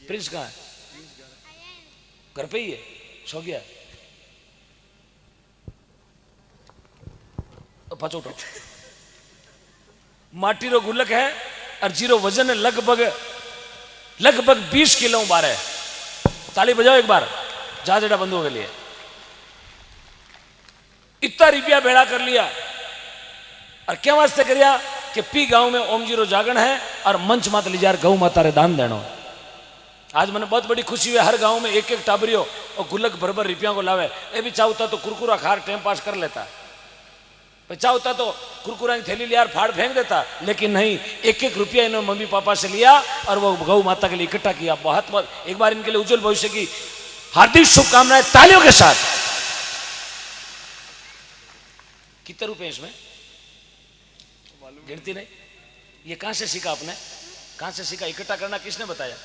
Prince कहाँ है? घर पे ही है, सो गया? पाछो उठो। माटी रो गुल्लक है और जीरो वजन है लगभग 20 किलो बार है। ताली बजाओ एक बार जहाजेड़ा बंधुओं के लिए। इतना रुपया भेड़ा कर लिया और क्या वास्ते करिया कि पी गांव में ओम जीरो जागरण है और मंच मात लीजार गौ माता रे दान देनो। आज मैंने बहुत बड़ी खुशी हुई, हर गांव में एक एक टाबरियो और गुल्लक भर भर रुपया को लावे। ये भी चाहता तो कुरकुरा खार टाइम पास कर लेता, चाहता तो कुरकुरा की थैली लिया फाड़ फेंक देता, लेकिन नहीं, एक एक रुपया इन्होंने मम्मी पापा से लिया और वो गौ माता के लिए इकट्ठा किया। बहुत बहुत एक बार इनके लिए उज्जवल भविष्य की हार्दिक शुभकामनाएं तालियों के साथ। कितने रुपए इसमें गिनती नहीं। ये कहां से सीखा आपने? कहां से सीखा इकट्ठा करना? किसने बताया?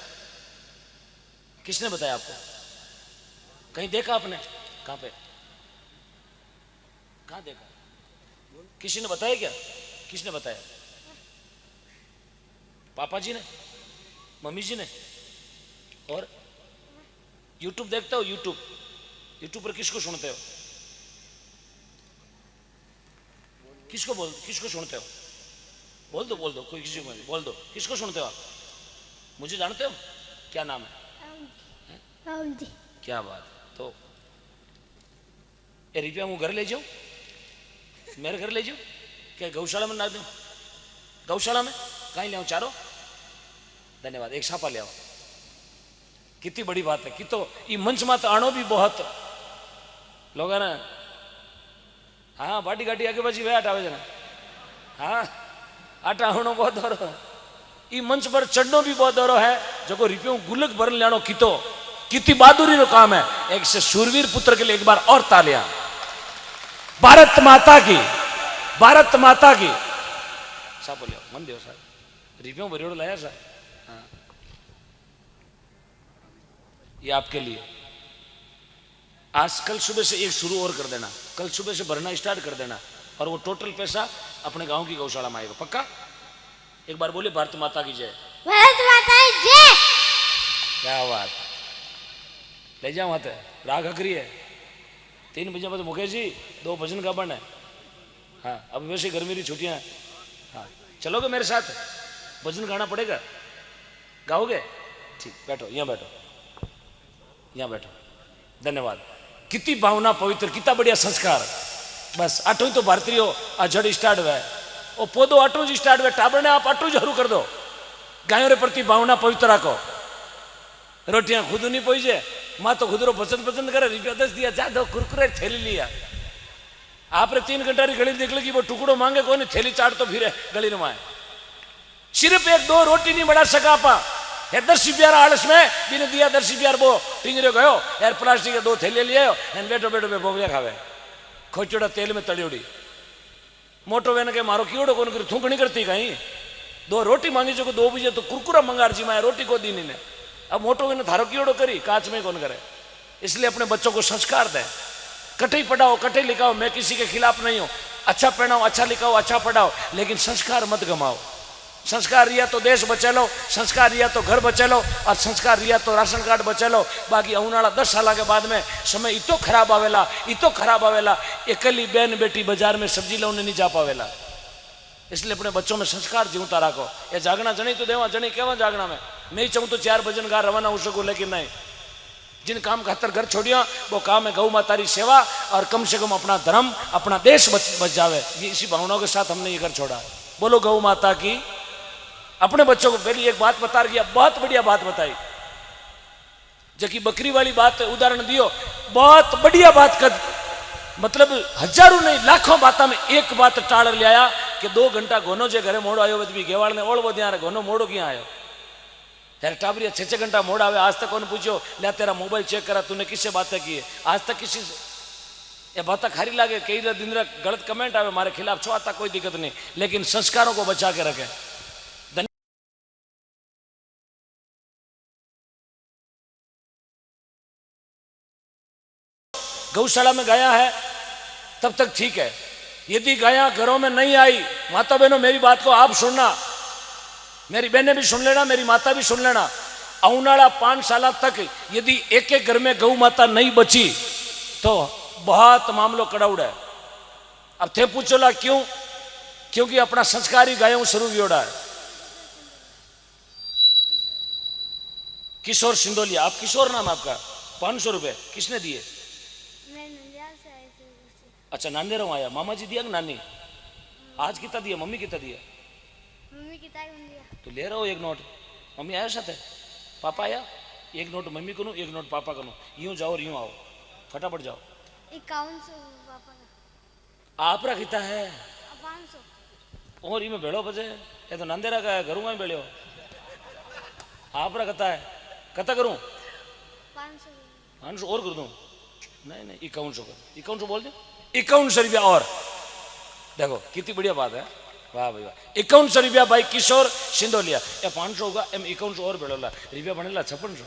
किसने बताया आपको? कहीं देखा आपने? कहां पे? कहां देखा? किसी ने बताया क्या? किसने बताया? पापा जी ने, मम्मी जी ने? और यूट्यूब देखते हो? यूट्यूब पर किसको सुनते हो? किसको सुनते हो? बोल दो कोई किसी को बोल दो। किसको सुनते हो आप? मुझे जानते हो? क्या नाम है? क्या बात। तो ये रुपया मैं घर ले जाऊं? मेरे घर ले जाऊं क्या? गौशाला में ना दूं? गौशाला में कहीं ले आऊं? चारों? धन्यवाद। एक छापा ले आओ। कितनी बड़ी बात है कि तो ये मंच मत आणो भी बहुत लोग है ना। हाँ बाटी गाटी आगे बची वे आटा ना। हाँ आटा आणो बहुत दौरो। ये मंच पर चढ़नो भी बहुत दौरो है। जो को रुपयों गुल्लक भरन लेनो कितनी बहादुरी नो काम है। एक से शूरवीर पुत्र के लिए एक बार और तालियां। भारत माता की, भारत माता की। सा बोलियो मन देव साहब रुपयों भरियोड़ो लाया सा। हाँ ये आपके लिए। आज कल सुबह से एक शुरू और कर देना, कल सुबह से भरना स्टार्ट कर देना और वो टोटल पैसा अपने गांव की गौशाला में आएगा। पक्का? एक बार बोलिए भारत माता की जय। भारत माता की जय। क्या बात। ले जाओ वहां राग हकरी है। 3 बजे बाद मुकेश जी 2 भजन गाबन है। हाँ अब वैसे गर्मी की छुट्टियां। हाँ चलोगे मेरे साथ? भजन गाना पड़ेगा, गाओगे? ठीक, बैठो यहाँ बैठो, यहाँ बैठो। धन्यवाद। कितनी भावना पवित्र, कितना बढ़िया संस्कार। बस आठों ही तो भारतीय हो। आ जड़ स्टार्ट हुआ है वो पौधो आठों जी स्टार्ट हुआ। टाबर ने आप आठों जरूर कर दो। गायों रे प्रति भावना पवित्र रखो। रोटियां खुद नहीं पहुंचे माँ तो खुद रो पसंद करे। रुपया 10 दिया जा दो कुरकुरे थैली लिया। आपने 3 घंटा री गली देख लगी वो टुकड़ो मांगे कोई थैली चाट तो फिर गली में आए। सिर्फ 1-2 रोटी नहीं बढ़ा सका पा। 10 रुपया आलस में बिने दिया 10 रुपया वो टिंगरे गयो यार प्लास्टिक के 2 थैले लिए बैठो बोबिया खावे खोचोड़ा तेल में तड़ियोड़ी। मोटो वेन के मारो कीड़ो कौन कर थूक नहीं करती कहीं। 2 रोटी मांगी जो 2 बजे तो कुरकुरा मंगार जी माए रोटी को दी ने। अब मोटो वेन थारो कीड़ो करी कांच में कौन करे। इसलिए अपने बच्चों को संस्कार दे। कटे पढ़ाओ कटे लिखाओ, मैं किसी के खिलाफ नहीं हूं। अच्छा पहनाओ, अच्छा लिखाओ, अच्छा पढ़ाओ, लेकिन संस्कार मत गमाओ। संस्कार रिया तो देश बचा लो, संस्कार रिया तो घर बचा लो और संस्कार रिया तो राशन कार्ड बचा लो। बाकी औनाड़ा 10 साल के बाद में समय इतो खराब आवेला एकली बहन बेटी बाजार में सब्जी लाने नहीं जा पावेला। इसलिए अपने बच्चों में संस्कार जीवता रखो। ये जागना जनी तो देवा जनी केवा जागना में मैं चाहूँ तो 4 भजन गा रवाना हो सकूँ, लेकिन नहीं। जिन काम खातर घर छोड़िया वो काम है गौ माता की सेवा और कम से कम अपना धर्म अपना देश बच जावे। ये इसी भावनाओं के साथ हमने ये घर छोड़ा। बोलो गौ माता की। अपने बच्चों को पहली एक बात बता रही, बहुत बढ़िया बात बताई। जबकि बकरी वाली बात उदाहरण दियो, बहुत बढ़िया बात कर। मतलब हजारों नहीं लाखों बातों में एक बात टाड़ लिया कि 2 घंटा घोनो जे घरे मोड़ो आयो भी गेवाड़ ने ओळवो त्यारे घोनो मोड़ो क्या आयो। यार टाबरिया 6-6 घंटा मोड़ आवे। आज तक कौन पूछो ले तेरा मोबाइल चेक करा तूने किससे बातें की है? आज तक किसी ये बात खारी लागे। कई दिन गलत कमेंट आवे मारे खिलाफ छो आता कोई दिक्कत नहीं, लेकिन संस्कारों को बचा के रखे। गौशाला में गाया है तब तक ठीक है। यदि गाया घरों में नहीं आई, माता बहनों मेरी बात को आप सुनना, मेरी बहनें भी सुन लेना, मेरी माता भी सुन लेना। औनाड़ा 5 साल तक यदि एक एक घर में गौ माता नहीं बची तो बहुत मामलो कड़ाउड़ है। अब थे पूछोला क्यों? क्योंकि अपना संस्कारी गायों शुरू वियोड़ा है। किशोर सिंदोलिया, आप किशोर नाम आपका, 500 रुपए किसने दिए? मैं नंदियाल से आई थी उससे। अच्छा नांदेरों आया, मामा जी दिया कि नानी? आज कितना दिया, मम्मी कितना दिया? मम्मी की ताई बन दिया। तो ले रहा हो एक नोट, मम्मी आया साथ है, पापा आया, एक नोट मम्मी को, एक नोट पापा को, यूं जाओ और यूं आओ, फटाफट जाओ। 5100 पापा का। आप रखता है 500 और इमें भेड़ो बजे, ये तो नंदेरा का है, घरों में भेड़ो आप रखता है, कता करूं? 500 और कर दूं? नहीं नहीं 5100 कर, 5100 बोल दो, 5100 रुपया और। देखो कितनी बढ़िया बात है, वाह भाई वाह। 5100 रुपया भाई किशोर सिंदोलिया, ये 500 होगा एम 5100 और भेड़ोला रुपया बनेला 5600।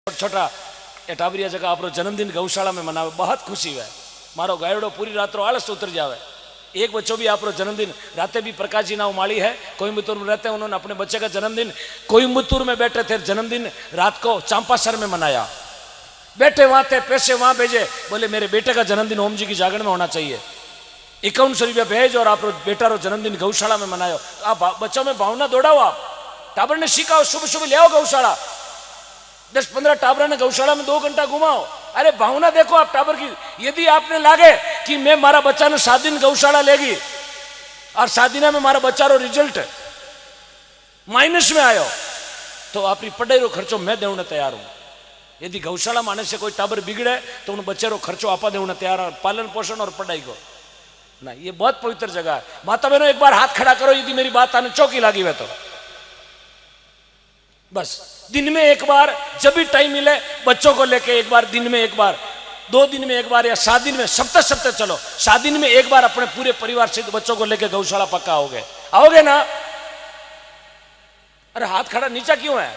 छोटा ए टाबरिया जगह आप जन्मदिन गौशाला में मनावे, बहुत खुशी है। मारो गायड़ो पूरी रात आलस उतर जावे। एक बच्चों भी आप जन्मदिन रातें भी प्रकाश जी नाव माली है, कोयम्बतूर में रहते हैं, उन्होंने अपने बच्चे का जन्मदिन कोयम्बतूर में बैठे थे, जन्मदिन रात को चांपासर में मनाया। बैठे वहां थे, पैसे वहां भेजे, बोले मेरे बेटे का जन्मदिन ओम जी की जागरण में होना चाहिए, 5100 रुपया भेज और आप बेटा रो जन्मदिन गौशाला में मनायो। आप बच्चों में भावना दौड़ाओ, आप टाबर ने सिखाओ, सुबह सुबह ले आओ गौशाला, 10-15 टाबरा ने गौशाला में 2 घंटा घुमाओ। अरे भावना देखो आप टाबर की। यदि आपने लागे कि मैं मारा बच्चा ने 7 दिन गौशाला लेगी और 7 दिन में मारा बच्चा रो रिजल्ट माइनस में आयो तो अपनी पढ़ाई रो खर्चो मैं देने तैयार हूं। यदि गौशाला माने से कोई टाबर बिगड़े तो उन बच्चे रो खर्चो आपा देने तैयार है, पालन पोषण और पढ़ाई को ना। ये बहुत पवित्र जगह है। माता बहनों एक बार हाथ खड़ा करो यदि मेरी बात आने चौकी लागी हुए तो। बस दिन में एक बार जब भी टाइम मिले बच्चों को लेके एक बार, दिन में एक बार, 2 दिन में एक बार या 7 दिन में, सप्ताह चलो 7 दिन में एक बार अपने पूरे परिवार से बच्चों को लेके गौशाला पक्का आओगे ना? अरे हाथ खड़ा नीचा क्यों है?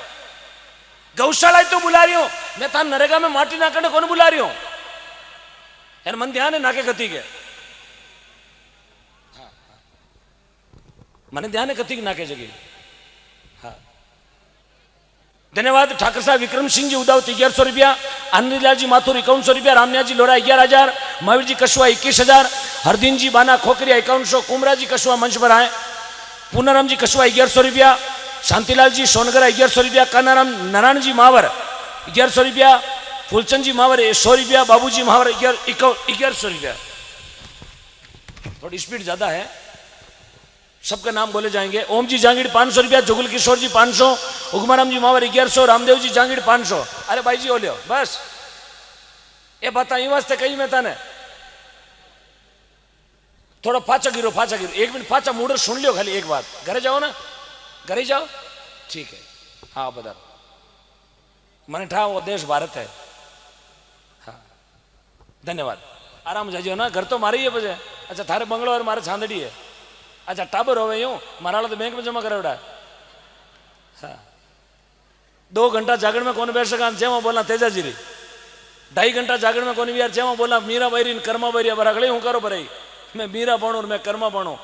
गौशाला ही तो बुला रही हूं मैं, था नरेगा में माटी ना करने कौन बुला रही हूं यार? मन ध्यान है नाके गति के, मन ध्यान है गति के नाके जगह। हाँ धन्यवाद। ठाकर साहब विक्रम सिंह जी उदावत 1100 रुपया, आनंदलाल जी माथुर 5100 रुपया, रामनिया जी लोरा 11000, महावीर जी कशुआ 21000, हरदीन जी बाना खोकरिया 5100, कुमरा जी कशुआ मंच पर आए, पूनाराम जी कशुआ 1100 रुपया, शांतिलाल जी सोनगरा 1100 रुपया, कानाराम नारायण जी मावर 1100 रुपया, फूलचंद जी मावर 100 रुपया, बाबू जी मावर 1100 रुपया। थोड़ी स्पीड ज्यादा है, सबका नाम बोले जाएंगे। ओम जी जांगीड़ 500 रुपया, जुगल किशोर जी 500, उगमाराम जी मावर 1100, रामदेव जी जांगीड़ 500। अरे भाई जी बोलियो बस ये बता ई वास्ते कही मैं तने थोड़ा फाचा गिरो 1 मिनट फाचा मूडर सुन लियो खाली एक बात। घरे जाओ ना, घरे जाओ ठीक है। हाँ बता मैंने ठा वो देश भारत है। हाँ धन्यवाद। आराम जाइयो ना, घर तो मारे ही है बजे। अच्छा थारे बंगलो और मारे छांदड़ी है। अच्छा टाबर हो यूं मारा तो बैंक में जमा करावड़ा। हाँ 2 घंटा जागरण में कौन बैठ सका, जेमा बोला तेजा जी री 2.5 घंटा जागरण में कौन भी यार, जेमा बोला मीरा बैरी कर्मा बैरी बरागड़े हूँ करो बराई, मैं मीरा बणू और मैं कर्मा बणू।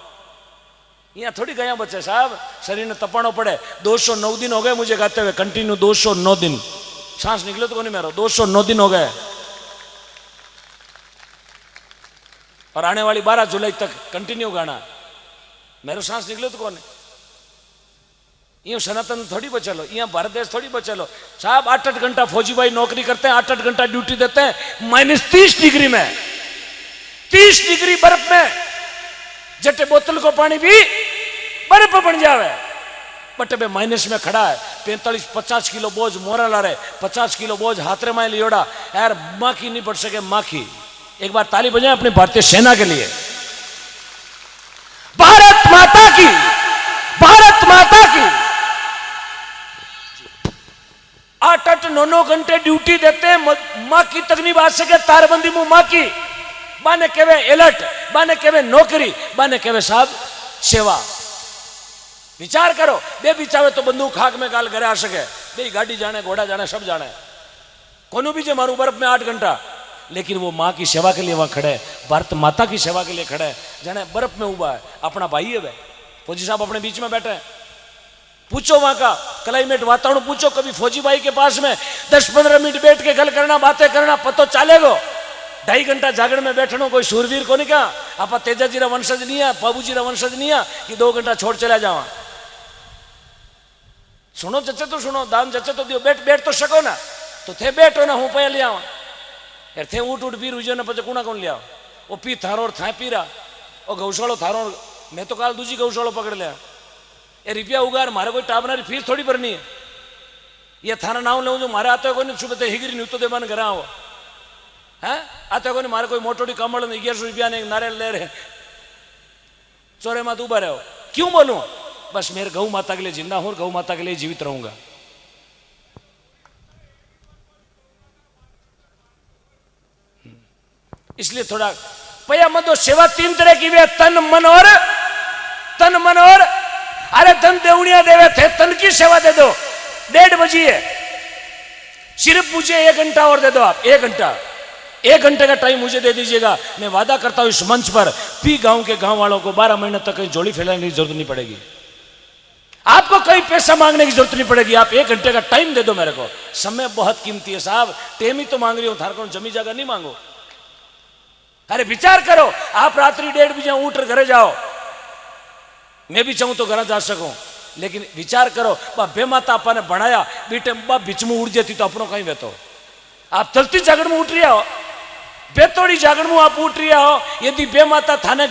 यहाँ थोड़ी गया बच्चे साहब, शरीर ने तपानो पड़े। 209 दिन हो गए मुझे गाते हुए कंटिन्यू, 209 दिन सांस निकले तो कौन मेरा, 209 दिन हो गए और आने वाली 12 जुलाई तक कंटिन्यू गाना, मेरो सांस निकले तो कौन? यूं सनातन थोड़ी बचलो, यहाँ भारत देश थोड़ी बचलो साहब। 8-8 घंटा फौजी भाई नौकरी करते हैं, 8-8 घंटा ड्यूटी देते हैं, -30 डिग्री में, 30 डिग्री बर्फ में, जटे बोतल को पानी भी बर्फ बन जावे, बट बे माइनस में खड़ा है। 45-50 किलो बोझ मोरा ला रहे, 50 किलो बोझ हाथरे में लियोड़ा यार, माखी नहीं पड़ सके माखी। एक बार ताली बजाएं अपनी भारतीय सेना के लिए। भारत माता की, भारत माता की। 8-8 9-9 घंटे ड्यूटी देते हैं, माँ की तक नहीं बात सके, तारबंदी मुंह माँ की बाने केवे अलर्ट, बाने केवे नौकरी, बाने केवे साहब सेवा। विचार करो, बे बिचावे तो बंदूक खाक में गाल घरे आ सके, बे गाड़ी जाने घोड़ा जाने सब जाने, कोनु भी जे मारू बर्फ में 8 घंटा लेकिन वो माँ की सेवा के लिए वहां खड़े है, भारत माता की सेवा के लिए खड़े है। जाने बर्फ में उबा है, अपना भाई है वह। फौजी साहब अपने बीच में बैठे हैं, पूछो वहां का क्लाइमेट वातावरण पूछो, कभी फौजी भाई के पास में 10-15 मिनट बैठ के गल करना, बातें करना, पतो चलेगो। 2.5 घंटा जागरण में बैठनो कोई सूरवीर को नहीं कहा, आप तेजा जी वंशज नहीं है, बाबू जी वंशज नहीं है कि 2 घंटा छोड़ चला जावा। सुनो जचे तो सुनो, दान जचे तो दियो, बैठ बैठ तो सको ना, तो थे बैठो ना, हूँ पे लिया यार, थे ऊट ऊट पी रुझो ना, पचे कूणा कौन लिया वो पी थारो और था पी रहा, वो गौशालो थारो, मैं तो काल दूजी गौशालो पकड़ लिया। ये रुपया उगार मारे कोई टाबनारी फीस थोड़ी भरनी है, ये थाना नाम ले जो मारे आते को नहीं सुबह हिगरी नहीं तो दे बन घर आओ है, आते को नहीं मारे कोई मोटोड़ी कमल नहीं, 1100 रुपया ने नारियल ले रहे चोरे मत उभा रहे हो। क्यों बोलूं, बस मेरे गौ माता के लिए जिंदा हूं, गौ माता के लिए जीवित रहूंगा। इसलिए थोड़ा पया मत दो। सेवा 3 तरह की वे, तन मन और अरे धन देवनिया देवे थे, तन की सेवा दे दो। 1:30 बजी है, सिर्फ मुझे 1 घंटा और दे दो आप, 1 घंटे का टाइम मुझे दे दीजिएगा। मैं वादा करता हूं इस मंच पर पी गांव के गांव वालों को 12 महीने तक कहीं जोड़ी फैलाने की जरूरत नहीं पड़ेगी, आपको कहीं पैसा मांगने की जरूरत नहीं पड़ेगी। आप 1 घंटे का टाइम दे दो मेरे को, समय बहुत कीमती है साहब, टेम ही तो मांग रही हूं, थार को जमी जगह नहीं मांगो। अरे विचार करो, आप रात्रि 1:30 बजे उठ घर जाओ, मैं भी चाहूं तो घर जा सकूं, लेकिन विचार करो बे माता आपा ने बनाया बीटे बीच में उड़ जाती तो अपनों कहीं वेतो। आप चलती जागरण में उठ रहा हो, बेतोड़ी जागरण में आप उठ रहा हो, यदि बे माता थाने